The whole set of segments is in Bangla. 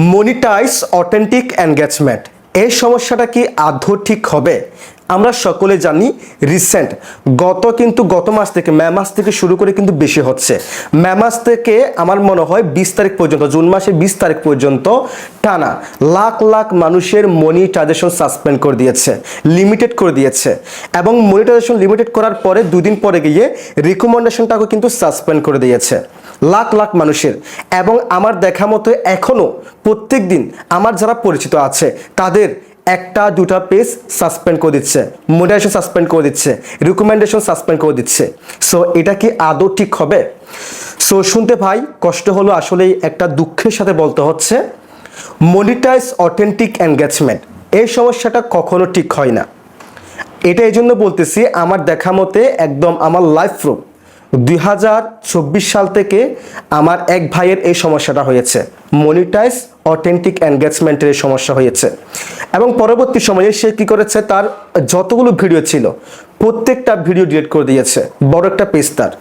মনিটাইজ অথেন্টিক এনগেজমেন্ট এই সমস্যাটা কি আদৌ ঠিক হবে? আমরা সকলে জানি রিসেন্ট গত মাস থেকে মে মাস থেকে শুরু করে কিন্তু বেশি হচ্ছে। মে মাস থেকে আমার মনে হয় 20 তারিখ পর্যন্ত, জুন মাসের 20 তারিখ পর্যন্ত টানা লাখ লাখ মানুষের মনিটাইজেশন সাসপেন্ড করে দিয়েছে, লিমিটেড করে দিয়েছে। এবং মনিটাইজেশন লিমিটেড করার পরে দুদিন পরে গিয়ে রিকমেন্ডেশনটাকে কিন্তু সাসপেন্ড করে দিয়েছে লাখ লাখ মানুষের। এবং আমার দেখা মতো এখনো প্রত্যেক দিন আমার যারা পরিচিত আছে তাদের একটা দুটা পেজ সাসপেন্ড করে দিচ্ছে, মনিটাইজেশন সাসপেন্ড করে দিচ্ছে, রিকমেন্ডেশন সাসপেন্ড করে দিচ্ছে। সো এটা কি আদৌ ঠিক হবে? সো শুনতে ভাই কষ্ট হলো, আসলেই একটা দুঃখের সাথে বলতে হচ্ছে, মনিটাইজ অথেন্টিক এনগেজমেন্ট এই সমস্যাটা কখনো ঠিক হয় না। এটা এই জন্য বলতেছি, আমার দেখা মতে একদম আমার লাইফ প্রুফ 2024 সাল থেকে আমার এক ভাইয়ের এই সমস্যাটা হয়েছে, মনিটাইজ অথেন্টিক এনগেজমেন্টের এই সমস্যা হয়েছে। এবং পরবর্তী সময়ে সে কি করেছে, তার যতগুলো ভিডিও ছিল প্রত্যেকটা ভিডিও ডিলিট করে দিয়েছে, বড় একটা পেজ তার।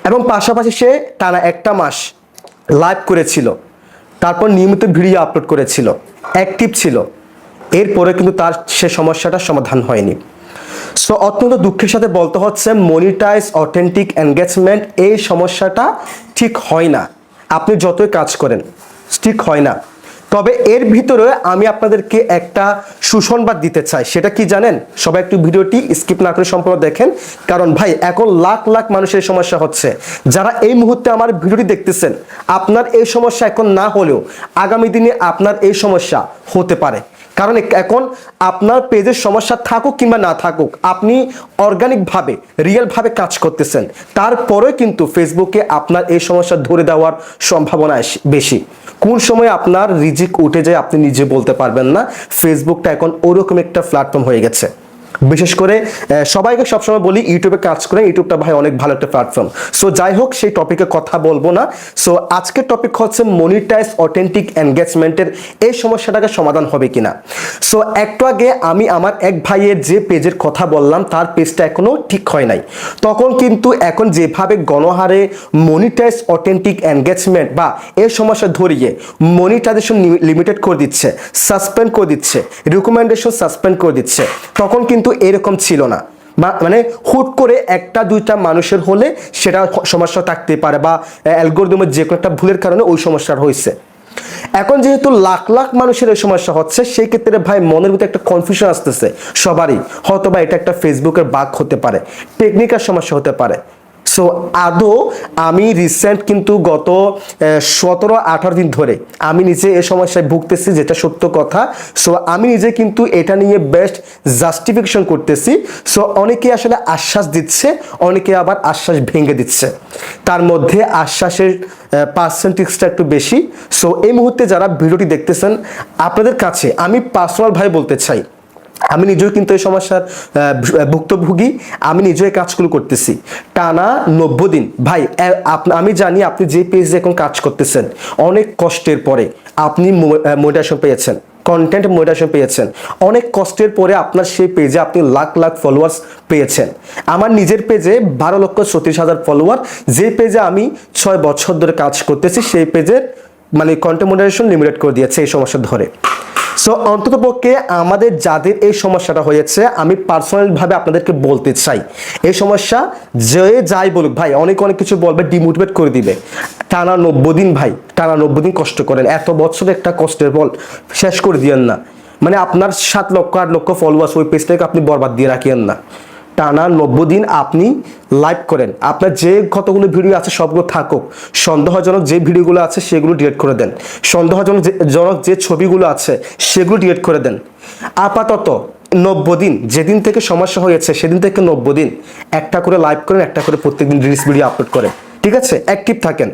এবং পাশাপাশি সে টানা একটা মাস লাইভ করেছিল, তারপর নিয়মিত ভিডিও আপলোড করেছিল, অ্যাক্টিভ ছিল। এরপরে কিন্তু তার সে সমস্যাটার সমাধান হয়নি। সো অত্যন্ত দুঃখের সাথে বলতে হচ্ছে, মনিটাইজ অথেন্টিক এনগেজমেন্ট এই সমস্যাটা ঠিক হয় না। আপনি যতই কাজ করেন ঠিক হয় না। তবে এর ভিতরে আমি আপনাদেরকে একটা সুসংবাদ দিতে চাই। সেটা কি জানেন? সবাই একটু ভিডিওটি স্কিপ না করে সম্পূর্ণ দেখেন, কারণ ভাই এখন লাখ লাখ মানুষের সমস্যা হচ্ছে। যারা এই মুহূর্তে আমার ভিডিওটি দেখতেছেন, আপনার এই সমস্যা এখন না হলেও আগামী দিনে আপনার এই সমস্যা হতে পারে। কারণ এখন আপনার পেজের সমস্যা থাকুক কিংবা না থাকুক, আপনি অর্গানিকভাবে রিয়েলভাবে কাজ করতেছেন, তারপরে কিন্তু ফেসবুকে আপনার এই সমস্যা ধরে দেওয়ার সম্ভাবনা বেশি। কোন সময় আপনার রিজিক উঠে যায় আপনি নিজে বলতে পারবেন না। ফেসবুকটা এখন ওরকম একটা প্ল্যাটফর্ম হয়ে গেছে। বিশেষ করে সবাইকে সবসময় বলি, ইউটিউবে কাজ করেন, ইউটিউবটা ভাই অনেক ভালো একটা প্ল্যাটফর্ম। সো যাই হোক, সেই টপিকে কথা বলবো না। সো আজকের টপিক হচ্ছে মনিটাইজ অথেন্টিক এনগেজমেন্টের এই সমস্যাটাকে সমাধান হবে কিনা। সো একটু আগে আমি আমার এক ভাইয়ের যে পেজের কথা বললাম, তার পেজটা এখনো ঠিক হয় নাই। তখন কিন্তু এখন যেভাবে গণহারে মনিটাইজ অথেন্টিক এনগেজমেন্ট বা এই সমস্যা ধরিয়ে মনিটাইজেশন লিমিটেড করে দিচ্ছে, সাসপেন্ড করে দিচ্ছে, রিকমেন্ডেশন সাসপেন্ড করে দিচ্ছে, তখন কিন্তু এরকম ছিল না। মানে হুট করে একটা দুইটা মানুষের হলে সেটা সমস্যা থাকতে পারে, বা অ্যালগরিদমের যে কোনো একটা ভুলের কারণে ওই সমস্যাটা হয়েছে। এখন যেহেতু লাখ লাখ মানুষের এই সমস্যা হচ্ছে, সেই ক্ষেত্রে ভাই মনের ভিতরে একটা কনফিউশন আসতেছে সবারই, হয়তো বা এটা একটা ফেসবুকের বাগ হতে পারে, টেকনিক্যাল সমস্যা হতে পারে। সো আদৌ আমি রিসেন্ট কিন্তু গত 17-18 দিন ধরে আমি নিজে এই সমস্যায় ভুগতেছি, যেটা সত্য কথা। সো আমি নিজে কিন্তু এটা নিয়ে বেস্ট জাস্টিফিকেশন করতেছি। সো অনেকে আসলে আশ্বাস দিচ্ছে, অনেকে আবার আশ্বাস ভেঙে দিচ্ছে, তার মধ্যে আশ্বাসের পার্সেন্টেজটা একটু বেশি। সো এই মুহূর্তে যারা ভিডিওটি দেখতেছেন, আপনাদের কাছে আমি পার্সোনাল ভাবে বলতে চাই, আমি নিজেও কিন্তু এই সমস্যার ভুক্তভোগী, আমি নিজেও কাজগুলো করতেছি টানা 90 দিন। ভাই আমি জানি আপনি যে পেজে এখন কাজ করতেছেন, অনেক কষ্টের পরে আপনি মোটিভেশন পেয়েছেন, কন্টেন্ট মোটিভেশন পেয়েছেন, অনেক কষ্টের পরে আপনার সেই পেজে আপনি লাখ লাখ ফলোয়ার্স পেয়েছেন। আমার নিজের পেজে 12,34,000 ফলোয়ার, যে পেজে আমি 6 বছর ধরে কাজ করতেছি, সেই পেজের মানে কন্টেন্ট মোটিভেশন লিমিটেড করে দিয়েছে এই সমস্যা ধরে। সো অন্ততপক্ষে আমাদের যাদের এই সমস্যাটা হয়েছে, আমি পার্সোনালভাবে আপনাদেরকে বলতে চাই, এই সমস্যা যে যাই বলুক ভাই, অনেক কিছু বলবে, ডিমোটিভেট করে দিবে। টানা 90 দিন ভাই, টানা 90 দিন কষ্ট করেন, এত বছর একটা কষ্টের ফল শেষ করে দিয়েন না। মানে আপনার 7 লক্ষ 8 লক্ষ ফলোয়ার্স, ওই পেজটাকে আপনি বরবাদ দিয়ে রাখিয়েন না। টানা 90 দিন আপনি লাইভ করেন, আপনার যে কতগুলো ভিডিও আছে সবগুলো থাকুক, সন্দেহজনক যে ভিডিওগুলো আছে সেগুলো ডিলিট করে দেন, সন্দেহজনক যে ছবিগুলো আছে সেগুলো ডিলিট করে দেন। আপাতত 90 দিন, যেদিন থেকে সমস্যা হয়েছে সেদিন থেকে 90 দিন একটা করে লাইভ করেন, একটা করে প্রত্যেকদিন রিলস ভিডিও আপলোড করেন, ঠিক আছে? অ্যাক্টিভ থাকেন।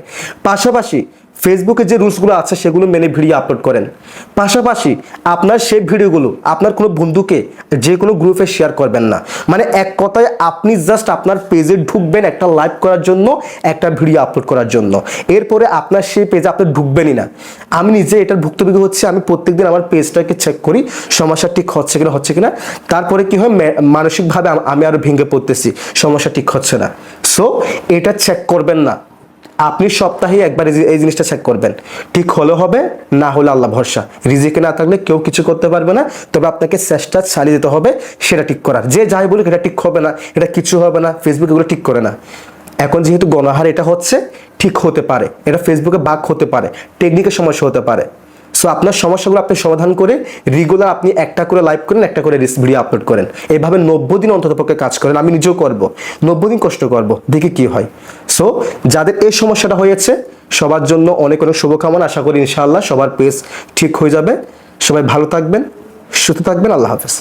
পাশাপাশি ফেসবুকে যে রুলসগুলো আছে সেগুলো মেনে ভিডিও আপলোড করেন। পাশাপাশি আপনার সেই ভিডিওগুলো আপনার কোনো বন্ধুকে যে কোনো গ্রুপে শেয়ার করবেন না। মানে এক কথায় আপনি জাস্ট আপনার পেজে ঢুকবেন একটা লাইভ করার জন্য, একটা ভিডিও আপলোড করার জন্য, এরপরে আপনার সেই পেজে আপনি ঢুকবেনই না। আমি নিজে এটার ভুক্তভোগী হচ্ছে, আমি প্রত্যেকদিন আমার পেজটাকে চেক করি সমস্যা ঠিক হচ্ছে কিনা। তারপরে কি হয়, মানসিকভাবে আমি আরো ভেঙে পড়তেছি, সমস্যা ঠিক হচ্ছে না। সো এটা চেক করবেন না। আপনি সপ্তাহে একবার এই জিনিসটা চেক করবেন, ঠিক হলে হবে, না হলে আল্লাহ ভরসা। রিজিকে না থাকলে কেউ কিছু করতে পারবে না, তবে আপনাকে চেষ্টা চালিয়ে যেতে হবে সেটা ঠিক করার। যে যাই বলুক এটা ঠিক হবে না, এটা কিছু হবে না, ফেসবুক এগুলো ঠিক করে না। এখন যেহেতু গণহার এটা হচ্ছে, ঠিক হতে পারে, এটা ফেসবুকে বাগ হতে পারে, টেকনিকের সমস্যা হতে পারে। সো আপনার সমস্যাগুলো আপনি সমাধান করে রেগুলার আপনি একটা করে লাইভ করেন, একটা করে ভিডিও আপলোড করেন, এইভাবে 90 দিন অন্ততপক্ষে কাজ করেন। আমি নিজেও করব, 90 দিন কষ্ট করব, দেখি কি হয়। সো যাদের এই সমস্যাটা হয়েছে সবার জন্য অনেক অনেক শুভকামনা। আশা করি ইনশাআল্লাহ সবার পেজ ঠিক হয়ে যাবে। সবাই ভালো থাকবেন, সুস্থ থাকবেন। আল্লাহ হাফেজ।